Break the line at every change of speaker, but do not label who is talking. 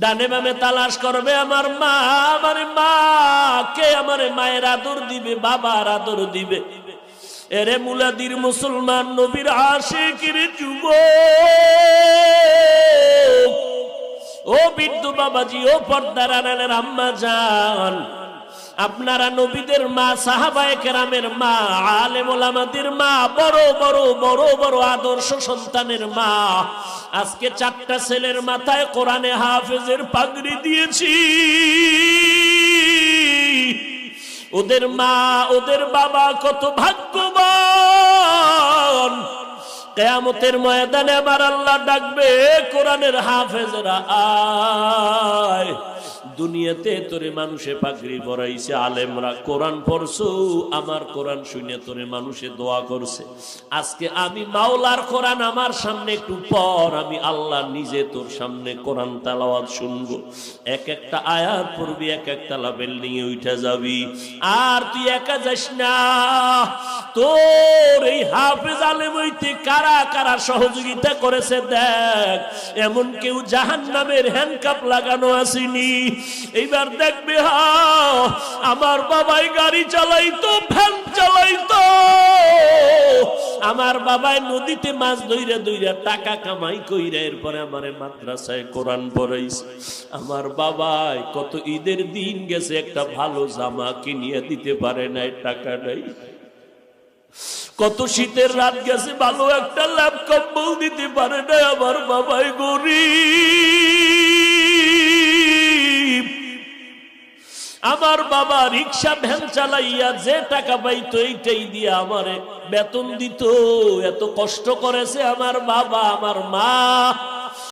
ডানে বামে তালাশ করবে আমার মা, আমার মা কে আমার মায়ের আদর দিবে, বাবার আদর দিবে। এরে মুলাদির মুসলমান নবীর আশিকের যুবক, ও বৃদ্ধ বাবাজি, ও পর্দার আড়ালের আম্মা জান, আপনারা নবীদের মা, সাহাবায়ে কেরামের মা, আলেম ওলামাদের মা, বড় বড় বড় বড় আদর্শ সন্তানের মা, আজকে 4টা ছেলের মাথায় কোরআনে হাফেজের পাগড়ি দিয়েছি। ওদের মা ওদের বাবা কত ভাগ্যবান। কিয়ামতের ময়দানে আমার আল্লাহ ডাকবে, কোরআনের হাফেজরা আয়, দুনিয়াতে তোরে মানুষে পাগড়ি পরাইছে, আলেমরা কোরআন পড়ছো, আমার কোরআন শুনে তোরে মানুষে দোয়া করছে। আজকে আমি মাওলার কোরআন আমার সামনে একটু পর, আমি আল্লাহ নিজে তোর সামনে কোরআন তেলাওয়াত শুনবো। এক একটা আয়াত পড়বি, এক একটা বিল্ডিং এ উঠে যাবি। আর তুই একা যাস না, তোর এই হাফেজ আলেম হইতে কারা কারা সহযোগিতা করেছে দেখ। এমন কেউ জাহান্নামের হ্যান্ডকাপ লাগানো আসেনি। এইবার দেখবে, আমার বাবাই গাড়ি চালাইতো, ভ্যান চালাইতো, আমার বাবাই নদীতে মাছ ধইরা ধইরা টাকা কামাই কইরা এরপরে আমারে মাদ্রাসায় কোরআন পড়াইছে। আমার বাবাই কত ঈদের দিন গেছে, একটা ভালো জামা কিনিয়ে দিতে পারে নাই, টাকা নাই। কত শীতের রাত গেছে, ভালো একটা ল্যাপ কম্বল দিতে পারে না, আমার বাবাই গরিব। আমার বাবা রিক্সা ভ্যান চালাইয়া যে টাকা পাইতো এইটাই দিয়ে আমারে বেতন দিত। এত কষ্ট করেছে আমার বাবা, আমার মা।